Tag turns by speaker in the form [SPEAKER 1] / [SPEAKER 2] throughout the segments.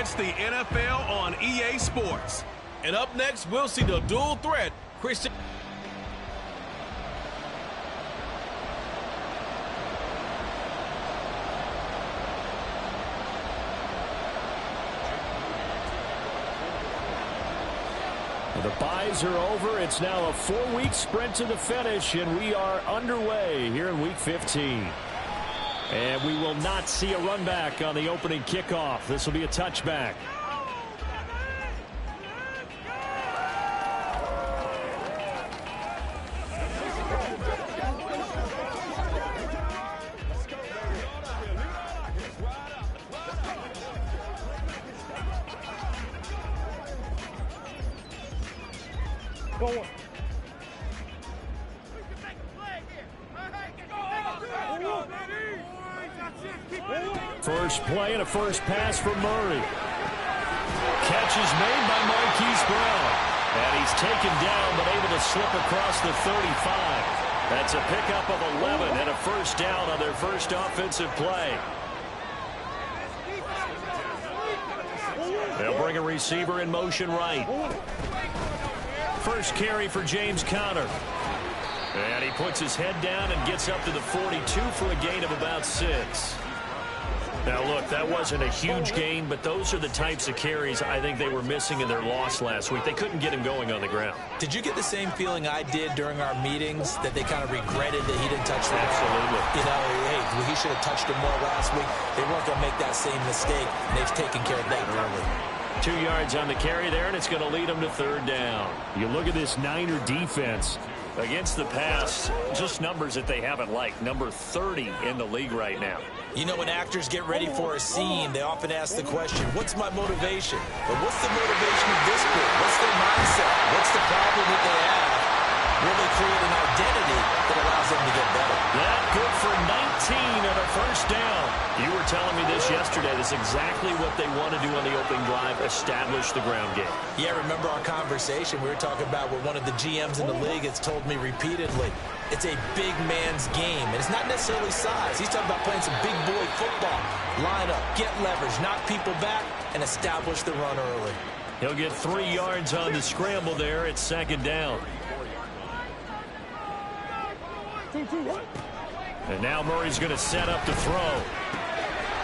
[SPEAKER 1] It's the NFL on EA Sports. And up next, we'll see the dual threat, Christian.
[SPEAKER 2] The byes are over. It's now a 4-week sprint to the finish, and we are underway here in Week 15. And we will not see a run back on the opening kickoff. This will be a touchback. First play and a first pass for Murray. Catch is made by Marquise Brown. And he's taken down but able to slip across the 35. That's a pickup of 11 and a first down on their first offensive play. They'll bring a receiver in motion right. First carry for James Conner. And he puts his head down and gets up to the 42 for a gain of about 6. Now, look, that wasn't a huge gain, but those are the types of carries I think they were missing in their loss last week. They couldn't get him going on the ground.
[SPEAKER 3] Did you get the same feeling I did during our meetings, that they kind of regretted that he didn't touch the ball?
[SPEAKER 2] Absolutely.
[SPEAKER 3] You know, hey, he should have touched him more last week. They weren't going to make that same mistake, and they've taken care of that early.
[SPEAKER 2] 2 yards on the carry there, and it's going to lead them to third down. You look at this Niner defense. Against the pass, just numbers that they haven't liked. Number 30 in the league right now.
[SPEAKER 3] You know, when actors get ready for a scene, they often ask the question, what's my motivation? But what's the motivation of this group? What's their mindset? What's the problem that they have? Will they create an identity that allows them to get better?
[SPEAKER 2] That good for 19 and a first down. You were telling me this yesterday. That's exactly what they want to do on the opening drive, establish the ground game.
[SPEAKER 3] Yeah, remember our conversation? We were talking about what one of the GMs in the league has told me repeatedly. It's a big man's game, and it's not necessarily size. He's talking about playing some big boy football. Line up, get leverage, knock people back, and establish the run early.
[SPEAKER 2] He'll get 3 yards on the scramble there. It's second down. And now Murray's going to set up to throw.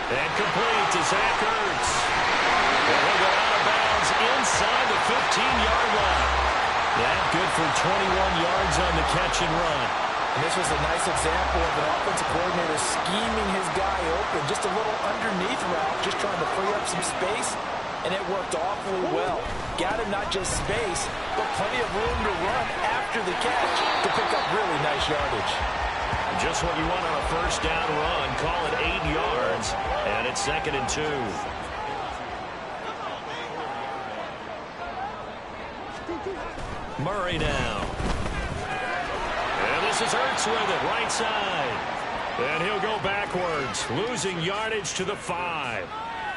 [SPEAKER 2] And complete to Zach Ertz. And he'll go out of bounds inside the 15-yard line. That good for 21 yards on the catch and run.
[SPEAKER 4] And this was a nice example of an offensive coordinator scheming his guy open. Just a little underneath route, just trying to free up some space. And it worked awfully well. Got him not just space, but plenty of room to run after the catch to pick up really nice yardage.
[SPEAKER 2] Just what you want on a first down run. Call it 8 yards, and it's 2nd and 2. Murray now. And this is Ertz with it, right side. And he'll go backwards, losing yardage to the 5.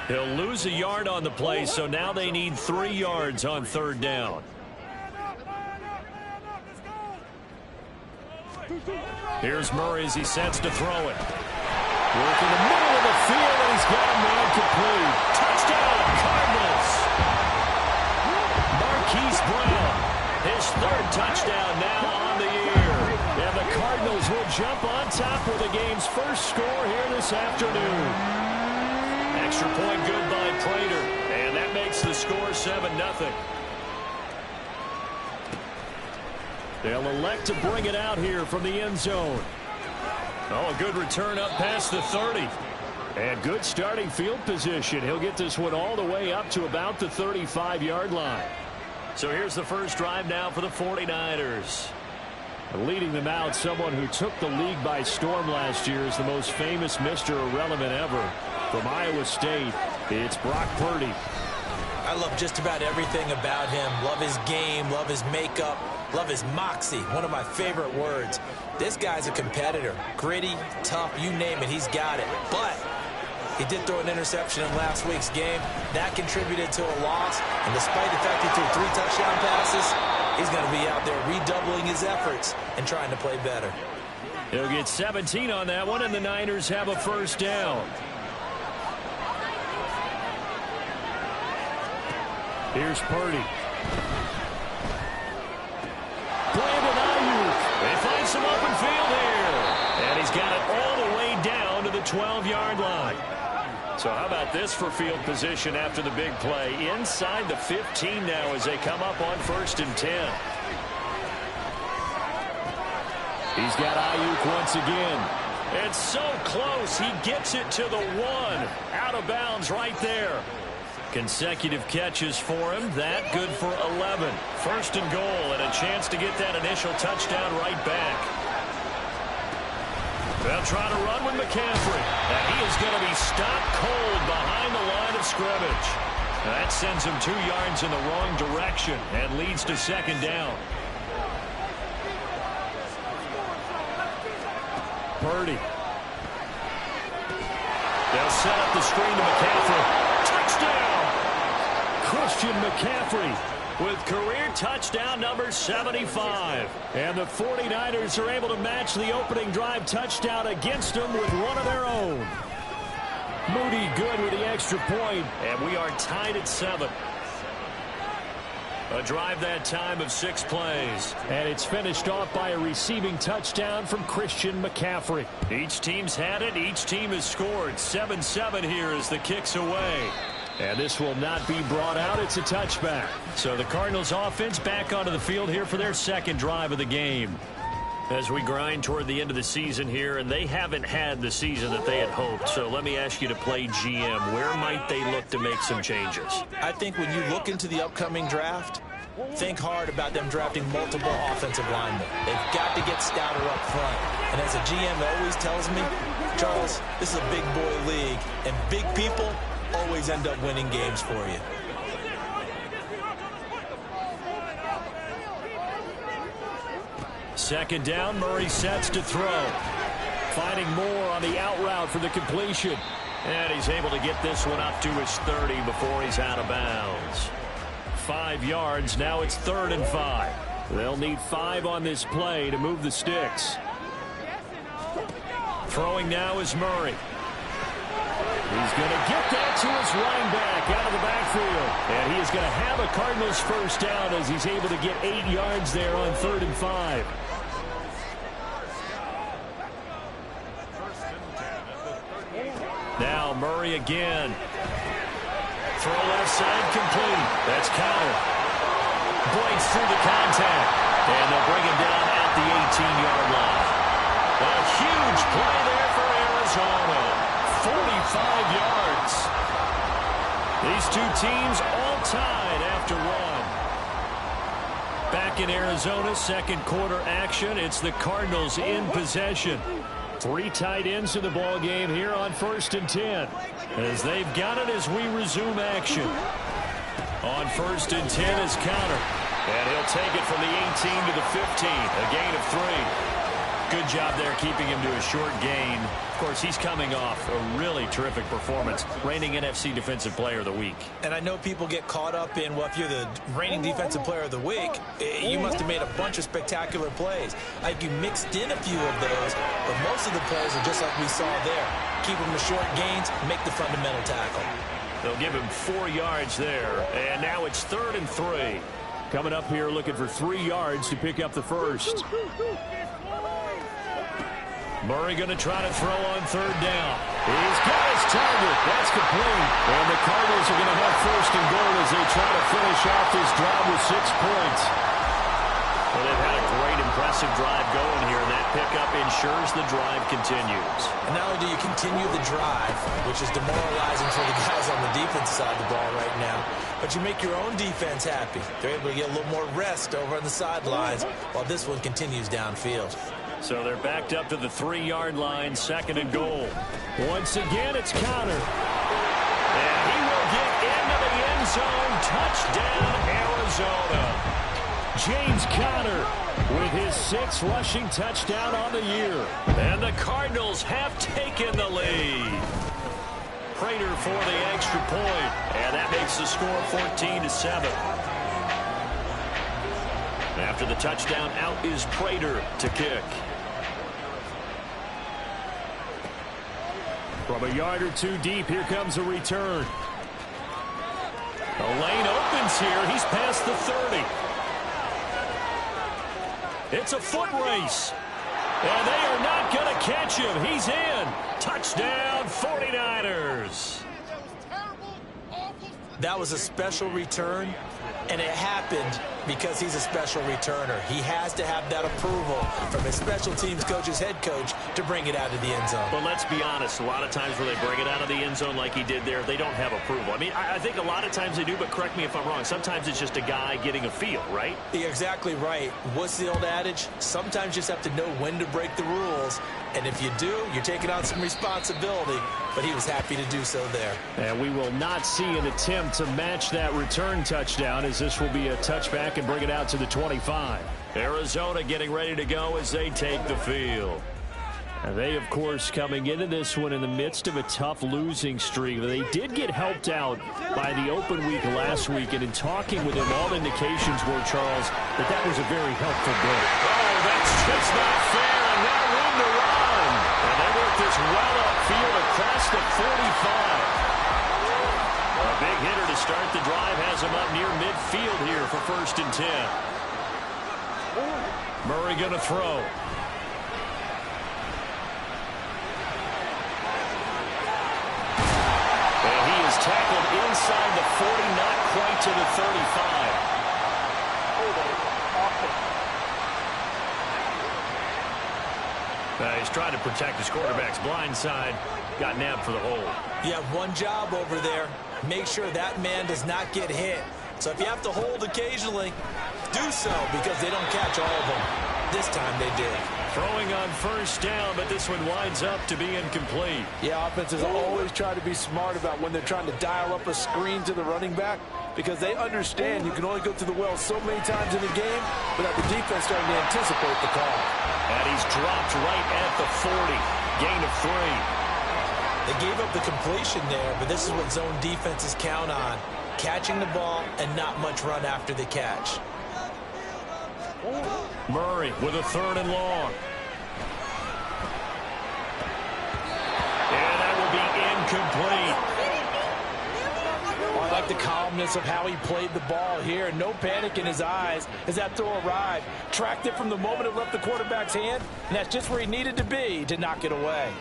[SPEAKER 2] He'll lose a yard on the play, so now they need 3 yards on third down. Here's Murray as he sets to throw it. Working the middle of the field, and he's got a man complete. Touchdown, Cardinals! Marquise Brown, his 3rd touchdown now on the year. And the Cardinals will jump on top with the game's first score here this afternoon. Extra point good by Prater, and that makes the score 7-0. They'll elect to bring it out here from the end zone. Oh, a good return up past the 30. And good starting field position. He'll get this one all the way up to about the 35-yard line. So here's the first drive now for the 49ers. Leading them out, someone who took the league by storm last year is the most famous Mr. Irrelevant ever. From Iowa State, it's Brock Purdy.
[SPEAKER 3] I love just about everything about him. Love his game, love his makeup, love his moxie, one of my favorite words. This guy's a competitor. Gritty, tough, you name it, he's got it. But he did throw an interception in last week's game. That contributed to a loss. And despite the fact he threw 3 touchdown passes, he's going to be out there redoubling his efforts and trying to play better.
[SPEAKER 2] He'll get 17 on that one, and the Niners have a first down. Here's Purdy. Brandon Ayuk. They find some open field here. And he's got it all the way down to the 12-yard line. So how about this for field position after the big play? Inside the 15 now as they come up on 1st and 10. He's got Ayuk once again. It's so close. He gets it to the 1. Out of bounds right there. Consecutive catches for him. That good for 11. 1st and goal and a chance to get that initial touchdown right back. They'll try to run with McCaffrey. And he is going to be stopped cold behind the line of scrimmage. That sends him 2 yards in the wrong direction and leads to 2nd down. Purdy. They'll set up the screen to McCaffrey. Touchdown! Christian McCaffrey with career touchdown number 75. And the 49ers are able to match the opening drive touchdown against them with one of their own. Moody good with the extra point, and we are tied at 7. A drive that time of 6 plays. And it's finished off by a receiving touchdown from Christian McCaffrey. Each team's had it. Each team has scored. 7-7 here as the kick's away. And this will not be brought out. It's a touchback. So the Cardinals offense back onto the field here for their 2nd drive of the game. As we grind toward the end of the season here, and they haven't had the season that they had hoped. So let me ask you to play GM. Where might they look to make some changes?
[SPEAKER 3] I think when you look into the upcoming draft, think hard about them drafting multiple offensive linemen. They've got to get stouter up front. And as a GM always tells me, Charles, this is a big boy league, and big people always end up winning games for you.
[SPEAKER 2] Second down, Murray sets to throw. Finding Moore on the out route for the completion. And he's able to get this one up to his 30 before he's out of bounds. 5 yards, now it's 3rd and 5. They'll need 5 on this play to move the sticks. Throwing now is Murray. He's going to get that to his running back out of the backfield. And he is going to have a Cardinals first down as he's able to get 8 yards there on 3rd and 5. Now Murray again. Throw left side complete. That's counted. Breaks through the contact. And they'll bring him down at the 18-yard line. A huge play there for Arizona. 45 yards. These two teams all tied after 1. Back in Arizona, 2nd quarter action. It's the Cardinals in possession. 3 tight ends in the ball game here on 1st and 10. As they've got it as we resume action. On 1st and 10 is counter. And he'll take it from the 18 to the 15. A gain of 3. Good job there keeping him to a short gain. Of course, he's coming off a really terrific performance. Reigning NFC Defensive Player of the Week.
[SPEAKER 3] And I know people get caught up in, well, if you're the reigning Defensive Player of the Week, you must have made a bunch of spectacular plays. Like you mixed in a few of those, but most of the plays are just like we saw there. Keep them to short gains, make the fundamental tackle.
[SPEAKER 2] They'll give him 4 yards there. And now it's 3rd and 3. Coming up here looking for 3 yards to pick up the first. Murray going to try to throw on 3rd down. He's got his target. That's complete. And the Cardinals are going to have 1st and goal as they try to finish off this drive with 6 points. Well, they've had a great, impressive drive going here, and that pickup ensures the drive continues.
[SPEAKER 3] And not only do you continue the drive, which is demoralizing for the guys on the defense side of the ball right now, but you make your own defense happy. They're able to get a little more rest over on the sidelines while this one continues downfield.
[SPEAKER 2] So they're backed up to the 3-yard line, 2nd and goal. Once again, it's counter. And he will get into the end zone. Touchdown, Arizona. James Conner with his 6th rushing touchdown on the year. And the Cardinals have taken the lead. Prater for the extra point. And that makes the score 14-7. After the touchdown, out is Prater to kick. From a yard or 2 deep, here comes a return. The lane opens here. He's past the 30. It's a foot race. And they are not going to catch him. He's in. Touchdown, 49ers.
[SPEAKER 3] That was a special return, and it happened because he's a special returner. He has to have that approval from his special teams coach's head coach to bring it out of the end zone.
[SPEAKER 2] But let's be honest, a lot of times when they bring it out of the end zone like he did there, they don't have approval. I mean, I think a lot of times they do, but correct me if I'm wrong. Sometimes it's just a guy getting a feel, right?
[SPEAKER 3] You're exactly right. What's the old adage? Sometimes you just have to know when to break the rules. And if you do, you're taking on some responsibility. But he was happy to do so there.
[SPEAKER 2] And we will not see an attempt to match that return touchdown, as this will be a touchback and bring it out to the 25. Arizona getting ready to go as they take the field. And they, of course, coming into this one in the midst of a tough losing streak. They did get helped out by the open week last week, and in talking with him, all indications were, Charles, that was a very helpful break. Oh, that's just not fair, and now room to run. And they work this well upfield across the 45. A big hitter to start the drive has him up near midfield here for 1st and 10. Murray going to throw. Tackled inside the 40, not quite to the 35. He's trying to protect his quarterback's blind side. Got nabbed for the hold.
[SPEAKER 3] You have one job over there. Make sure that man does not get hit. So if you have to hold occasionally, do so, because they don't catch all of them. This time they did.
[SPEAKER 2] Throwing on 1st down, but this one winds up to be incomplete.
[SPEAKER 4] Yeah, offenses always try to be smart about when they're trying to dial up a screen to the running back, because they understand you can only go through the well so many times in the game without the defense starting to anticipate the call.
[SPEAKER 2] And he's dropped right at the 40. Gain of 3.
[SPEAKER 3] They gave up the completion there, but this is what zone defenses count on. Catching the ball and not much run after the catch.
[SPEAKER 2] Murray with a 3rd and long. And that will be incomplete.
[SPEAKER 4] Well, I like the calmness of how he played the ball here. No panic in his eyes as that throw arrived. Tracked it from the moment it left the quarterback's hand, and that's just where he needed to be to knock it away.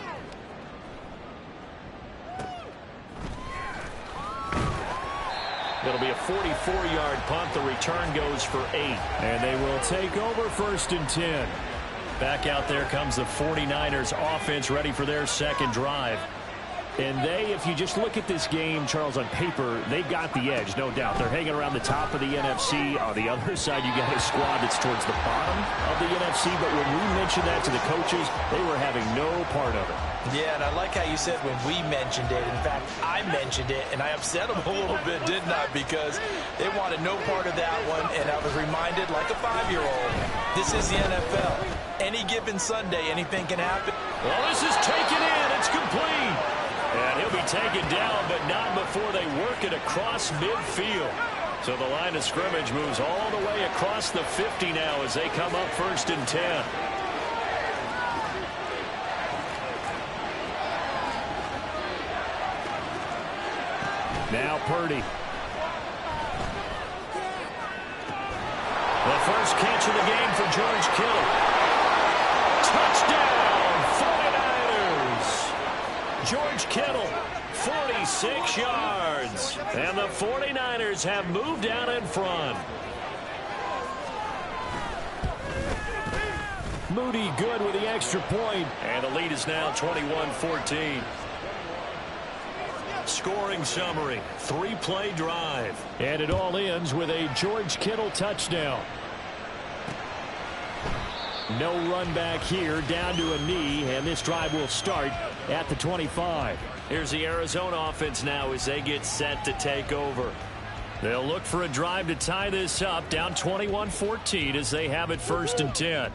[SPEAKER 2] It'll be a 44-yard punt. The return goes for 8. And they will take over 1st and 10. Back out there comes the 49ers offense, ready for their 2nd drive. And they, if you just look at this game, Charles, on paper, they got the edge, no doubt. They're hanging around the top of the NFC. On the other side, you got a squad that's towards the bottom of the NFC. But when we mentioned that to the coaches, they were having no part of it.
[SPEAKER 3] Yeah, and I like how you said when we mentioned it. In fact, I mentioned it, and I upset them a little bit, didn't I? Because they wanted no part of that one, and I was reminded, like a 5-year-old, this is the NFL. Any given Sunday, anything can happen.
[SPEAKER 2] Well, this is taken in. It's complete. And he'll be taken down, but not before they work it across midfield. So the line of scrimmage moves all the way across the 50 now as they come up 1st and 10. Now Purdy. The first catch of the game for George Kittle. Touchdown, 49ers. George Kittle, 46 yards. And the 49ers have moved out in front. Moody good with the extra point. And the lead is now 21-14. Scoring summary, 3-play drive. And it all ends with a George Kittle touchdown. No run back here, down to a knee, and this drive will start at the 25. Here's the Arizona offense now as they get set to take over. They'll look for a drive to tie this up, down 21-14 as they have it 1st and 10.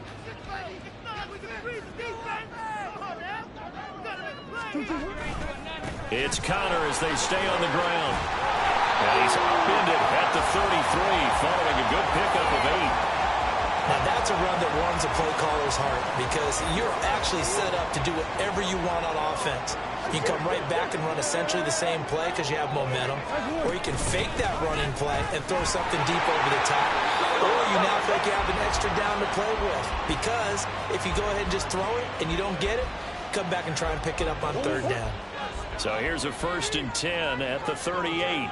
[SPEAKER 2] It's Connor as they stay on the ground. And he's upended at the 33 following a good pickup of 8.
[SPEAKER 3] Now that's a run that warms a play caller's heart because you're actually set up to do whatever you want on offense. You can come right back and run essentially the same play because you have momentum. Or you can fake that running play and throw something deep over the top. Or you now feel like you have an extra down to play with. Because if you go ahead and just throw it and you don't get it, come back and try and pick it up on third down.
[SPEAKER 2] So here's a 1st and 10 at the 38.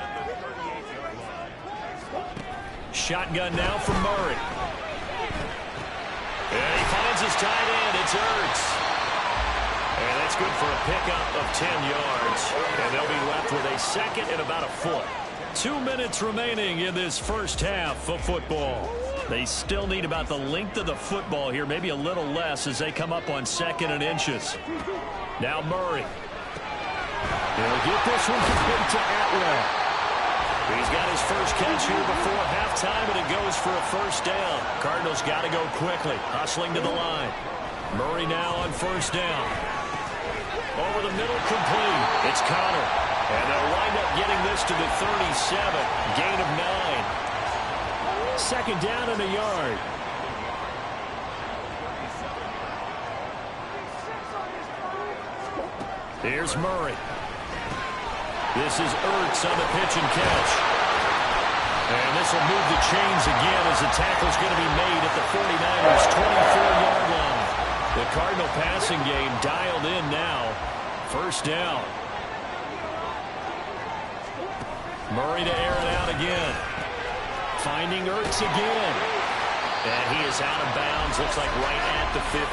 [SPEAKER 2] Shotgun now from Murray. And he finds his tight end. It's Ertz. And that's good for a pickup of 10 yards. And they'll be left with a second and about a foot. 2 minutes remaining in this first half of football. They still need about the length of the football here, maybe a little less as they come up on 2nd and inches. Now Murray. He'll get this one complete to Atwell. He's got his first catch here before halftime, and it goes for a first down. Cardinals got to go quickly, hustling to the line. Murray now on first down. Over the middle, complete. It's Connor. And they'll wind up getting this to the 37. Gain of 9. Second down and a yard. Here's Murray. This is Ertz on the pitch and catch. And this will move the chains again as the tackle's going to be made at the 49ers' 24-yard line. The Cardinal passing game dialed in now. First down. Murray to air it out again. Finding Ertz again. And he is out of bounds, looks like right at the 15.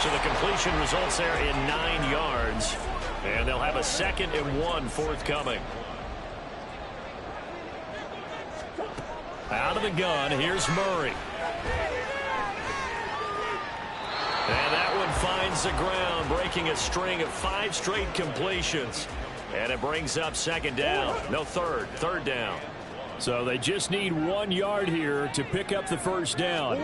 [SPEAKER 2] So the completion results there in 9 yards. And they'll have a 2nd and 1 forthcoming. Out of the gun, here's Murray. And that one finds the ground, breaking a string of 5 straight completions. And it brings up 2nd down. No, third down. So they just need 1 yard here to pick up the first down.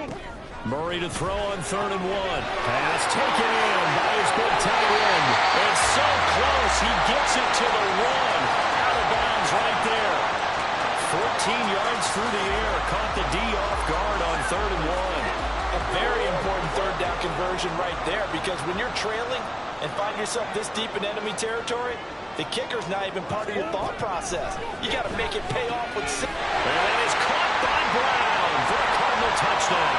[SPEAKER 2] Murray to throw on 3rd and 1. Pass taken in by his big tight end. It's so close. He gets it to the 1. Out of bounds right there. 14 yards through the air. Caught the D off guard on 3rd and 1.
[SPEAKER 4] A very important third down conversion right there, because when you're trailing and find yourself this deep in enemy territory, the kicker's not even part of your thought process. You got to make it pay off with 6.
[SPEAKER 2] And that is caught by Brown for a Cardinal touchdown.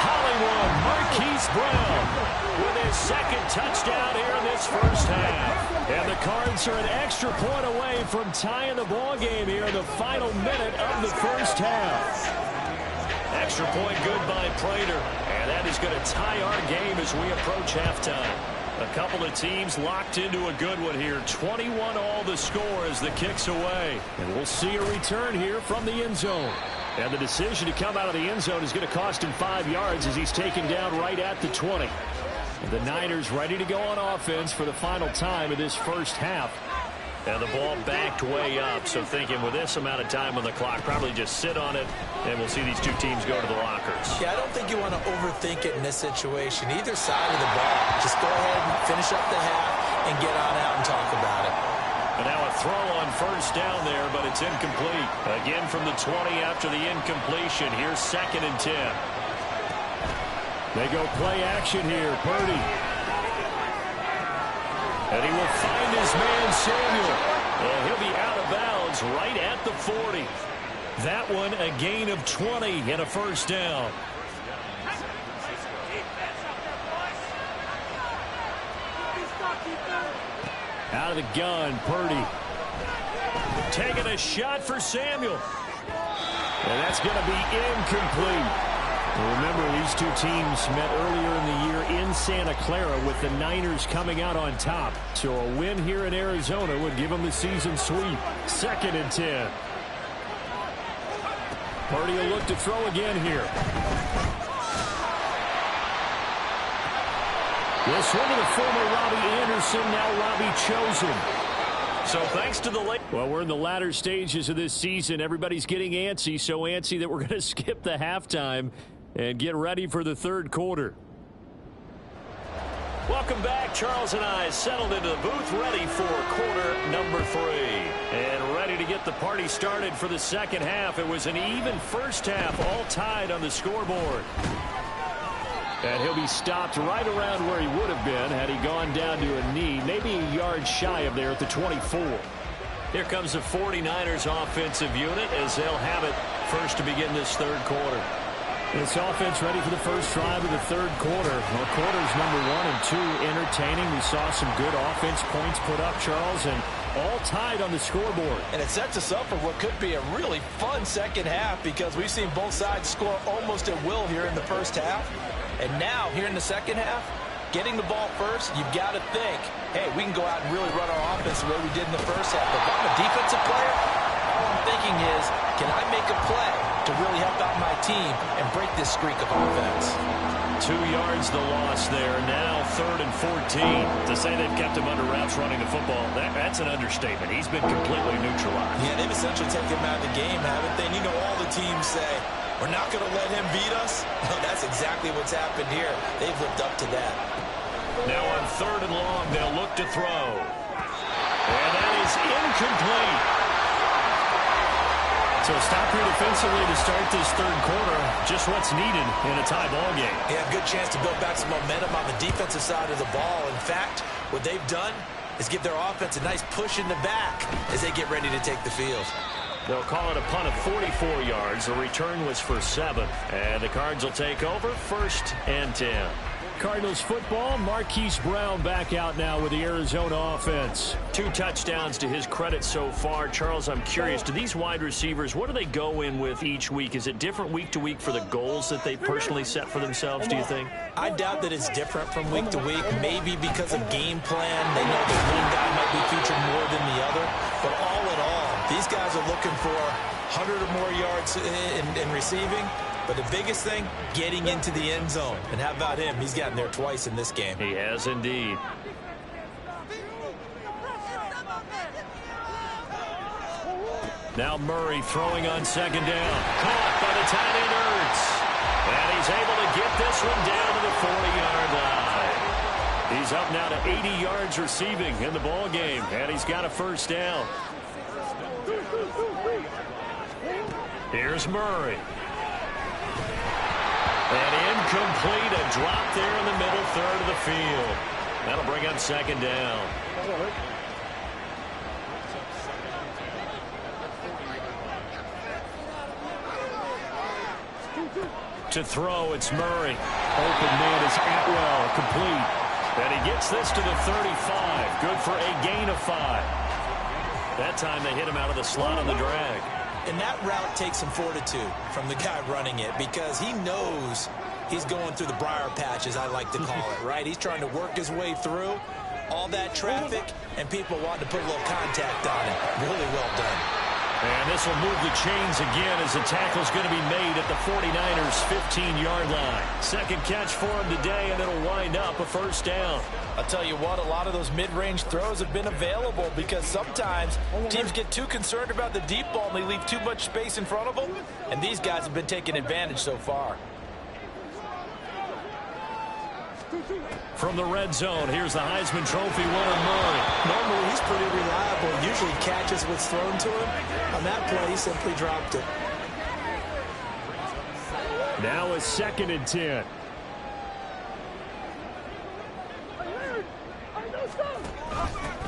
[SPEAKER 2] Hollywood Marquise Brown with his 2nd touchdown here in this first half. And the Cards are an extra point away from tying the ball game here in the final minute of the first half. Extra point good by Prater. And that is going to tie our game as we approach halftime. A couple of teams locked into a good one here. 21 all the score as the kick's away. And we'll see a return here from the end zone. And the decision to come out of the end zone is going to cost him 5 yards as he's taken down right at the 20. And the Niners ready to go on offense for the final time of this first half. And the ball backed way up, so thinking with this amount of time on the clock, probably just sit on it, and we'll see these two teams go to the lockers.
[SPEAKER 3] Yeah, I don't think you want to overthink it in this situation. Either side of the ball. Just go ahead and finish up the half and get on out and talk about it.
[SPEAKER 2] And now a throw on first down there, but it's incomplete. Again from the 20 after the incompletion. Here's 2nd and 10. They go play action here. Purdy. And he will find his man Samuel. And he'll be out of bounds right at the 40. That one a gain of 20 and a first down. Out of the gun, Purdy. Taking a shot for Samuel. And that's going to be incomplete. Remember, these two teams met earlier in the year in Santa Clara with the Niners coming out on top. So a win here in Arizona would give them the season sweep. 2nd and 10. Purdy will look to throw again here. This one to the former Robbie Anderson, now Robbie Chosen. So thanks to the late. Well, we're in the latter stages of this season. Everybody's getting antsy, so antsy that we're going to skip the halftime and get ready for the third quarter. Welcome back. Charles and I settled into the booth, ready for quarter number 3. And ready to get the party started for the second half. It was an even first half, all tied on the scoreboard. And he'll be stopped right around where he would have been had he gone down to a knee, maybe a yard shy of there at the 24. Here comes the 49ers offensive unit as they'll have it first to begin this third quarter. This offense ready for the first drive of the third quarter. Well, quarters number 1 and 2 entertaining. We saw some good offense points put up, Charles, and all tied on the scoreboard.
[SPEAKER 4] And it sets us up for what could be a really fun second half because we've seen both sides score almost at will here in the first half. And now, here in the second half, getting the ball first, you've got to think, hey, we can go out and really run our offense the way we did in the first half. But if I'm a defensive player, all I'm thinking is, can I make a play to really help out my team and break this streak of offense?
[SPEAKER 2] 2 yards the loss there. Now 3rd and 14. To say they've kept him under wraps running the football, that's an understatement. He's been completely neutralized.
[SPEAKER 3] Yeah, they've essentially taken him out of the game, haven't they? And you know all the teams say, we're not going to let him beat us. Well, that's exactly what's happened here. They've lived up to that.
[SPEAKER 2] Now on 3rd and long, they'll look to throw. And that is incomplete. So stop here defensively to start this third quarter. Just what's needed in a tie ball game.
[SPEAKER 3] Yeah, good chance to build back some momentum on the defensive side of the ball. In fact, what they've done is give their offense a nice push in the back as they get ready to take the field.
[SPEAKER 2] They'll call it a punt of 44 yards. The return was for 7. And the Cards will take over 1st and 10. Cardinals football, Marquise Brown back out now with the Arizona offense. 2 touchdowns to his credit so far. Charles, I'm curious, do these wide receivers, what do they go in with each week? Is it different week to week for the goals that they personally set for themselves, do you think?
[SPEAKER 3] I doubt that it's different from week to week, maybe because of game plan. They know that one guy might be featured more than the other. But all in all, these guys are looking for 100 or more yards in receiving. But the biggest thing, getting into the end zone. And how about him? He's gotten there twice in this game.
[SPEAKER 2] He has indeed. Now Murray throwing on 2nd down. Caught by the tight end Ertz. And he's able to get this one down to the 40-yard line. He's up now to 80 yards receiving in the ball game. And he's got a first down. Here's Murray. And incomplete, a drop there in the middle third of the field. That'll bring up 2nd down. To throw, it's Murray. Open man is Atwell, complete. And he gets this to the 35. Good for a gain of 5. That time they hit him out of the slot on the drag.
[SPEAKER 3] And that route takes some fortitude from the guy running it because he knows he's going through the briar patch, as I like to call it, right? He's trying to work his way through all that traffic and people wanting to put a little contact on it. Really well done.
[SPEAKER 2] And this will move the chains again as the tackle's going to be made at the 49ers' 15-yard line. 2nd catch for him today, and it'll wind up a first down.
[SPEAKER 4] I'll tell you what, a lot of those mid-range throws have been available because sometimes teams get too concerned about the deep ball and they leave too much space in front of them, and these guys have been taking advantage so far.
[SPEAKER 2] From the red zone, here's the Heisman Trophy winner, Murray.
[SPEAKER 3] Normally, he's pretty reliable. Usually catches what's thrown to him. On that play, he simply dropped it.
[SPEAKER 2] Now a 2nd and 10.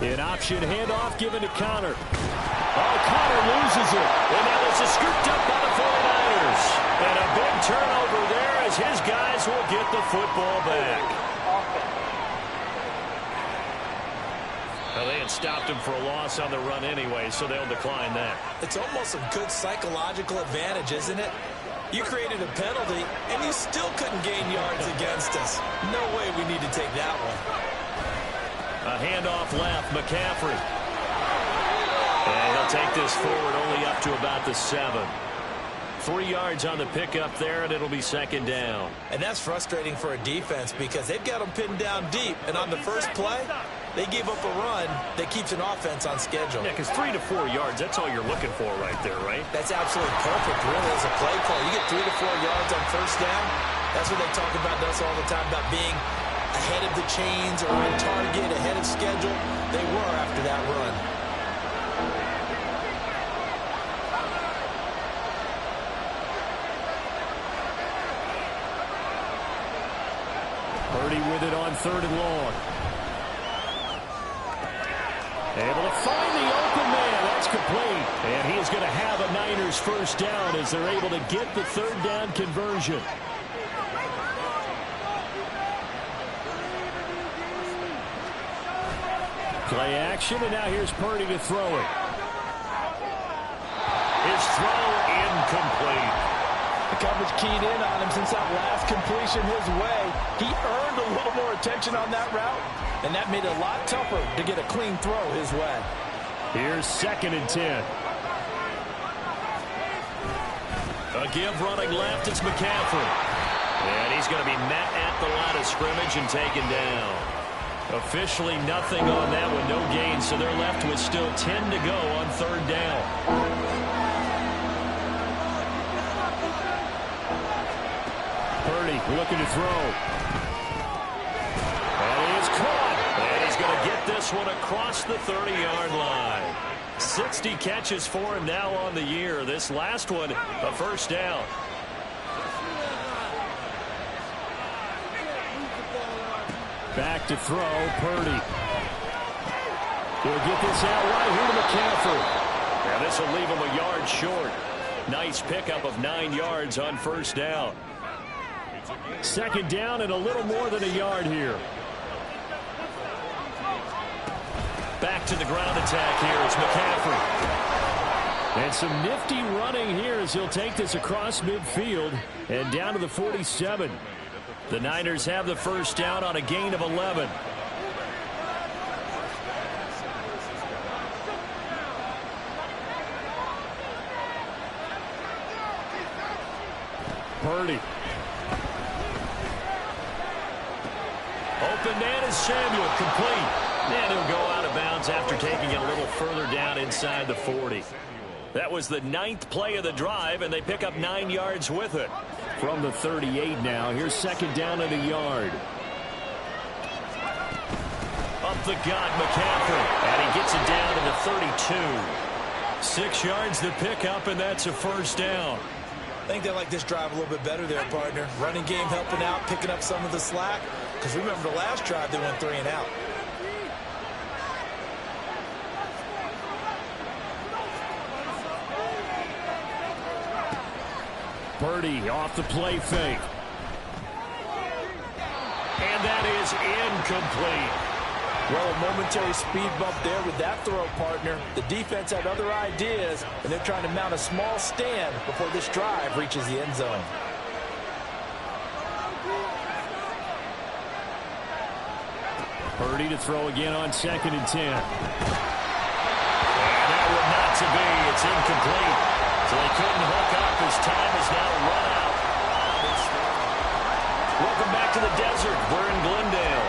[SPEAKER 2] An option handoff given to Connor. Oh, Connor loses it. And now this is scooped up by the 49ers. And a big turnover there as his guys will get the football back. Well, they had stopped him for a loss on the run anyway, so they'll decline that.
[SPEAKER 3] It's almost a good psychological advantage, isn't it? You created a penalty, and you still couldn't gain yards against us. No way we need to take that one.
[SPEAKER 2] A handoff left, McCaffrey. And he'll take this forward only up to about the 7. 3 yards on the pickup there, and it'll be 2nd down.
[SPEAKER 3] And that's frustrating for a defense because they've got them pinned down deep. And on the first play, they gave up a run that keeps an offense on schedule.
[SPEAKER 2] Yeah, because 3 to 4 yards, that's all you're looking for right there, right?
[SPEAKER 3] That's absolutely perfect, really, as a play call. You get 3 to 4 yards on first down. That's what they talk about us all the time, about being ahead of the chains or on target, ahead of schedule. They were after that run.
[SPEAKER 2] Purdy with it on 3rd and long. Able to find the open man. That's complete. And he is going to have a Niners first down as they're able to get the 3rd down conversion. Play action, and now here's Purdy to throw it. His throw incomplete.
[SPEAKER 4] The coverage keyed in on him since that last completion his way. He earned a little more attention on that route, and that made it a lot tougher to get a clean throw his way.
[SPEAKER 2] Here's 2nd and 10. A give running left, it's McCaffrey. And he's going to be met at the line of scrimmage and taken down. Officially nothing on that one, no gain, so they're left with still 10 to go on 3rd down. Purdy looking to throw. And he is caught. And he's going to get this one across the 30-yard line. 60 catches for him now on the year. This last one, a first down. Back to throw, Purdy. He'll get this out right here to McCaffrey. And this will leave him a yard short. Nice pickup of 9 yards on first down. 2nd down and a little more than a yard here. Back to the ground attack here. It's McCaffrey. And some nifty running here as he'll take this across midfield and down to the 47. The Niners have the first down on a gain of 11. Purdy. Open man is Samuel, complete. And he'll go out of bounds after taking it a little further down inside the 40. That was the 9th play of the drive, and they pick up 9 yards with it. From the 38 now, here's 2nd down and a yard. Up the gut, McCaffrey, and he gets it down to the 32. 6 yards to pick up, and that's a first down.
[SPEAKER 3] I think they like this drive a little bit better there, partner. Running game helping out, picking up some of the slack. Because remember the last drive, they went 3 and out.
[SPEAKER 2] Purdy off the play fake. And that is incomplete.
[SPEAKER 4] Well, a momentary speed bump there with that throw, partner. The defense had other ideas, and they're trying to mount a small stand before this drive reaches the end zone.
[SPEAKER 2] Purdy to throw again on 2nd and 10. And that one not to be. It's incomplete. So they couldn't hook up. His time is now run out. Welcome back to the desert. We're in Glendale.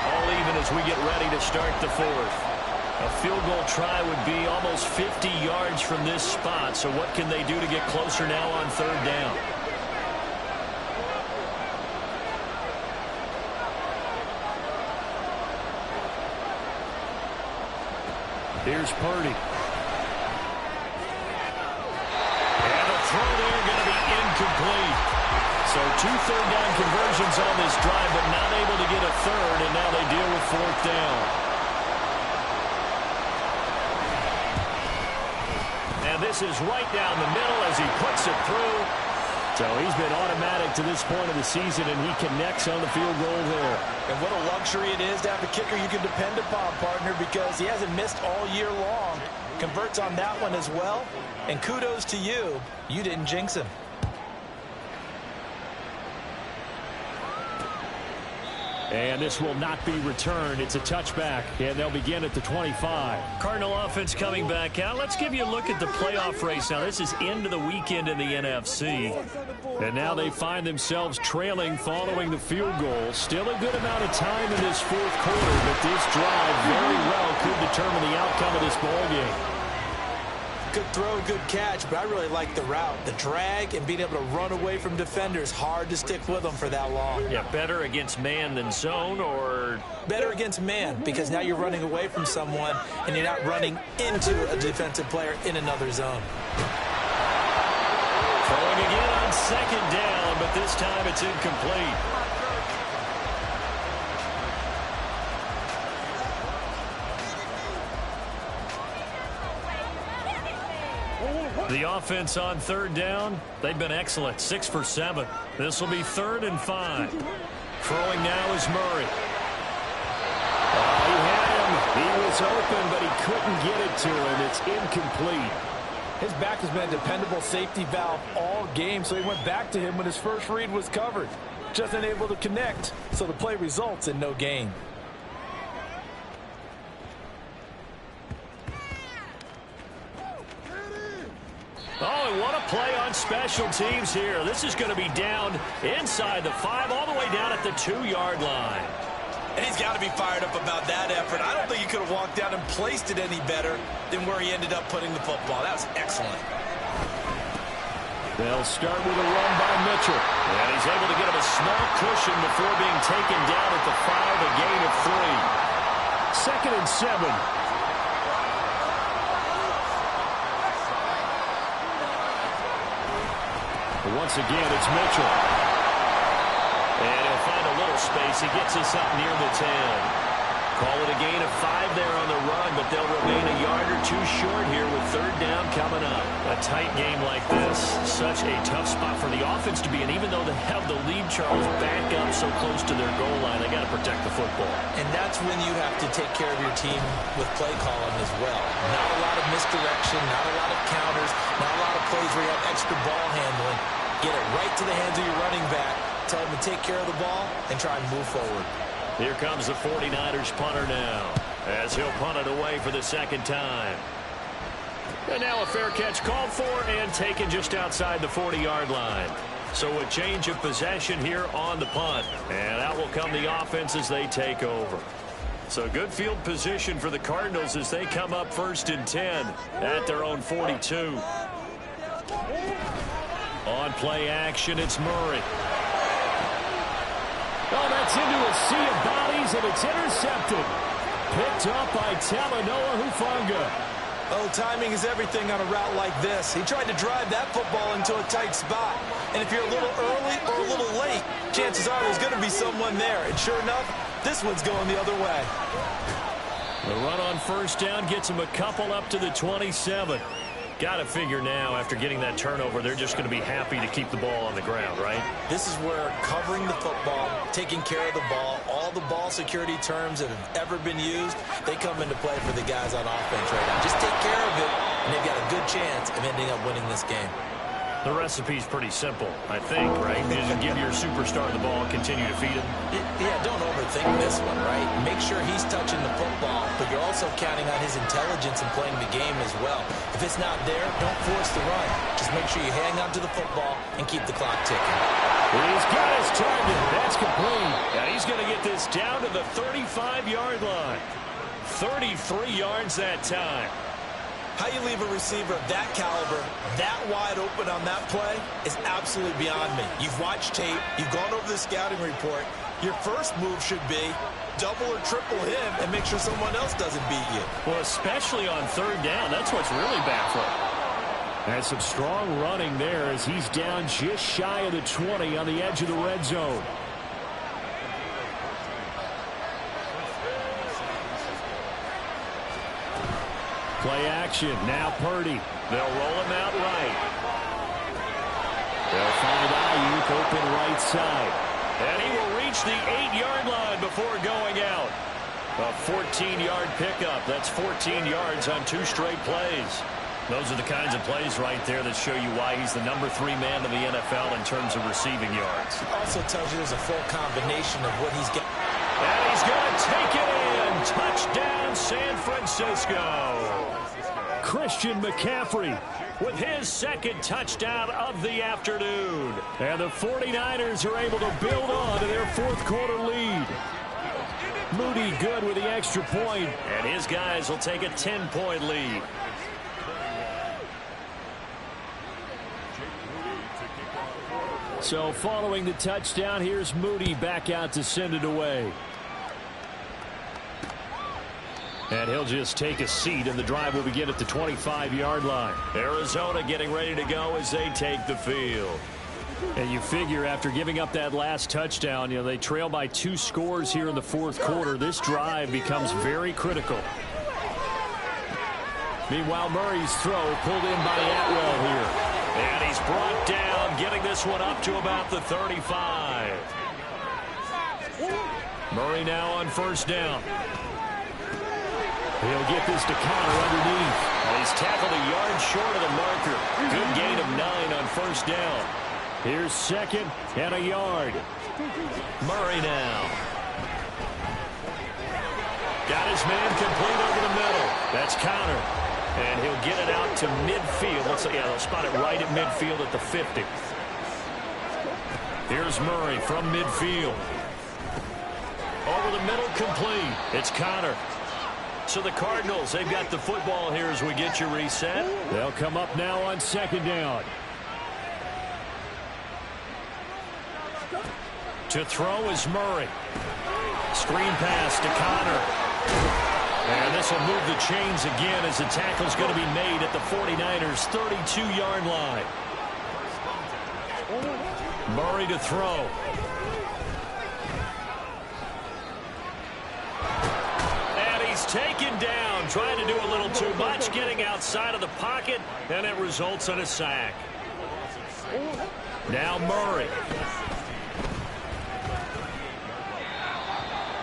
[SPEAKER 2] All even as we get ready to start the 4th. A field goal try would be almost 50 yards from this spot. So what can they do to get closer now on 3rd down? Here's Purdy. Throw there going to be incomplete. So 2 third down conversions on this drive, but not able to get a 3rd, and now they deal with 4th down. And this is right down the middle as he puts it through. So he's been automatic to this point of the season, and he connects on the field goal there.
[SPEAKER 4] And what a luxury it is to have a kicker you can depend upon, partner, because he hasn't missed all year long. Converts on that one as well. And kudos to you. You didn't jinx him.
[SPEAKER 2] And this will not be returned. It's a touchback, and they'll begin at the 25. Cardinal offense coming back out. Let's give you a look at the playoff race. Now, this is into the weekend in the NFC. And now they find themselves trailing following the field goal. Still a good amount of time in this 4th quarter, but this drive very well could determine the outcome of this ball game.
[SPEAKER 3] Good throw, good catch, but I really like the route. The drag and being able to run away from defenders. Hard to stick with them for that long.
[SPEAKER 2] Yeah, better against man than zone, or?
[SPEAKER 3] Better against man, because now you're running away from someone and you're not running into a defensive player in another zone.
[SPEAKER 2] Throwing again on 2nd down, but this time it's incomplete. The offense on third down, they've been excellent, 6 for 7. This will be 3rd and 5. Throwing now is Murray. He had him. He was open, but he couldn't get it to him. It's incomplete.
[SPEAKER 4] His back has been a dependable safety valve all game, so he went back to him when his first read was covered. Just unable to connect, so the play results in no gain.
[SPEAKER 2] Oh, and what a play on special teams here. This is going to be down inside the 5, all the way down at the 2-yard line.
[SPEAKER 3] And he's got to be fired up about that effort. I don't think he could have walked down and placed it any better than where he ended up putting the football. That was excellent.
[SPEAKER 2] They'll start with a run by Mitchell. And he's able to get him a small cushion before being taken down at the 5, a gain of 3. 2nd and 7. Once again, it's Mitchell. And he'll find a little space. He gets us up near the 10. Call it a gain of 5 there on the run, but they'll remain a yard or 2 short here with 3rd down coming up. A tight game like this, such a tough spot for the offense to be in. Even though they have the lead, Charles, back up so close to their goal line, they got to protect the football.
[SPEAKER 3] And that's when you have to take care of your team with play calling as well. Not a lot of misdirection, not a lot of counters, not a lot of plays where you have extra ball handling. Get it right to the hands of your running back. Tell him to take care of the ball and try and move forward.
[SPEAKER 2] Here comes the 49ers punter now, as he'll punt it away for the 2nd time. And now a fair catch called for and taken just outside the 40-yard line. So a change of possession here on the punt. And out will come the offense as they take over. So good field position for the Cardinals as they come up 1st and 10 at their own 42. On play action, it's Murray. Oh, that's into a sea of bodies, and it's intercepted. Picked up by Talanoa Hufanga.
[SPEAKER 4] Oh, timing is everything on a route like this. He tried to drive that football into a tight spot. And if you're a little early or a little late, chances are there's going to be someone there. And sure enough, this one's going the other way.
[SPEAKER 2] The run on 1st down gets him a couple up to the 27. Got to figure now, after getting that turnover, they're just going to be happy to keep the ball on the ground, right?
[SPEAKER 3] This is where covering the football, taking care of the ball, all the ball security terms that have ever been used, they come into play for the guys on offense right now. Just take care of it, and they've got a good chance of ending up winning this game.
[SPEAKER 2] The recipe's pretty simple, I think, right? You just give your superstar the ball, continue to feed him.
[SPEAKER 3] Yeah, don't overthink this one, right? Make sure he's touching the football, but you're also counting on his intelligence in playing the game as well. If it's not there, don't force the run. Just make sure you hang on to the football and keep the clock ticking.
[SPEAKER 2] He's got his target. That's complete. And he's going to get this down to the 35-yard line. 33 yards that time.
[SPEAKER 3] How you leave a receiver of that caliber, that wide open on that play is absolutely beyond me. You've watched tape. You've gone over the scouting report. Your first move should be double or triple him and make sure someone else doesn't beat you.
[SPEAKER 2] Well, especially on 3rd down. That's what's really baffling. And some strong running there as he's down just shy of the 20 on the edge of the red zone. Play action. Now Purdy. They'll roll him out right. They'll find Ayuk open right side. And he will reach the 8-yard line before going out. A 14-yard pickup. That's 14 yards on 2 straight plays. Those are the kinds of plays right there that show you why he's the number 3 man in the NFL in terms of receiving yards.
[SPEAKER 3] Also tells you there's a full combination of what he's got.
[SPEAKER 2] And he's going to take it in. Touchdown, San Francisco. Christian McCaffrey with his 2nd touchdown of the afternoon. And the 49ers are able to build on to their 4th quarter lead. Moody good with the extra point, and his guys will take a 10-point lead. So following the touchdown, here's Moody back out to send it away. And he'll just take a seat, and the drive will begin at the 25-yard line. Arizona getting ready to go as they take the field. And you figure after giving up that last touchdown, you know, they trail by 2 scores here in the 4th quarter. This drive becomes very critical. Meanwhile, Murray's throw pulled in by Atwell here. And he's brought down, getting this one up to about the 35. Murray now on first down. He'll get this to Connor underneath. And he's tackled a yard short of the marker. Good gain of 9 on first down. Here's second and a yard. Murray now. Got his man complete over the middle. That's Connor. And he'll get it out to midfield. They'll spot it right at midfield at the 50. Here's Murray from midfield. Over the middle, complete. It's Connor. So the Cardinals, they've got the football here as we get you reset. They'll come up now on second down. To throw is Murray. Screen pass to Connor. And this will move the chains again as the tackle's going to be made at the 49ers' 32-yard line. Murray to throw. And he's taken down, trying to do a little too much, getting outside of the pocket, and it results in a sack. Now Murray.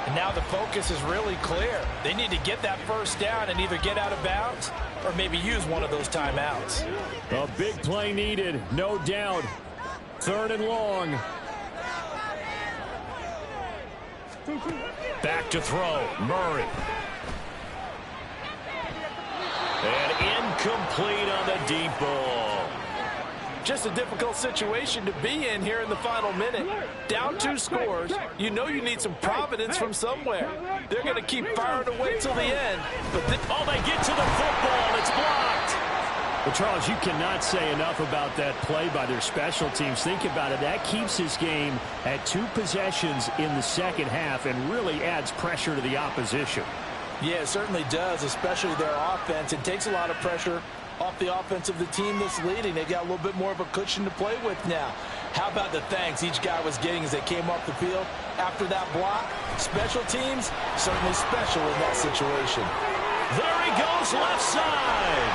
[SPEAKER 4] And now the focus is really clear. They need to get that first down and either get out of bounds or maybe use one of those timeouts.
[SPEAKER 2] A big play needed, no doubt. Third and long. Back to throw, Murray. And incomplete on the deep ball.
[SPEAKER 4] Just a difficult situation to be in here in the final minute. Down 2 scores. You know you need some providence from somewhere. They're going to keep firing away till the end. But they
[SPEAKER 2] get to the football. It's blocked. Well, Charles, you cannot say enough about that play by their special teams. Think about it. That keeps this game at 2 possessions in the second half and really adds pressure to the opposition.
[SPEAKER 4] Yeah, it certainly does, especially their offense. It takes a lot of pressure off the offense of the team that's leading. They got a little bit more of a cushion to play with now. How about the thanks each guy was getting as they came off the field after that block? Special teams, certainly special in that situation.
[SPEAKER 2] There he goes, left side.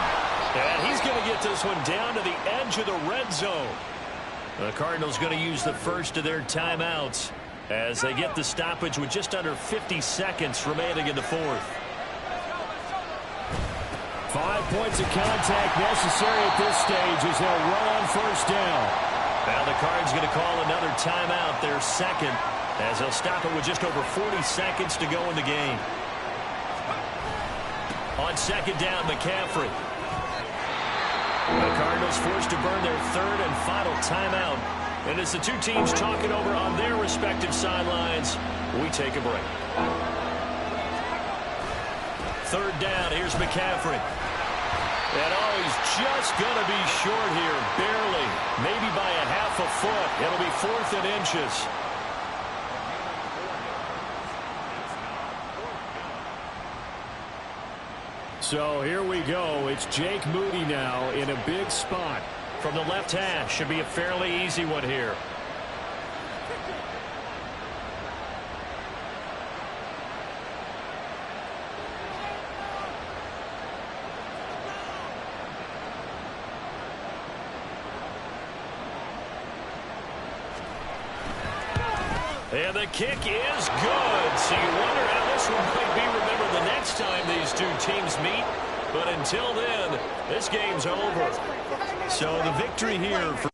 [SPEAKER 2] And he's going to get this one down to the edge of the red zone. The Cardinals going to use the first of their timeouts as they get the stoppage with just under 50 seconds remaining in the fourth. 5 points of contact necessary at this stage as they'll run on first down. Now the Cards going to call another timeout, their second, as they'll stop it with just over 40 seconds to go in the game. On second down, McCaffrey. The Cardinals forced to burn their third and final timeout. And as the two teams talk it over on their respective sidelines, we take a break. Third down, here's McCaffrey. And he's just going to be short here, barely, maybe by a half a foot. It'll be 4th and inches. So here we go. It's Jake Moody now in a big spot. From the left hash, should be a fairly easy one here. And the kick is good. So you wonder how this one might be remembered the next time these two teams meet. But until then, this game's over. So the victory here for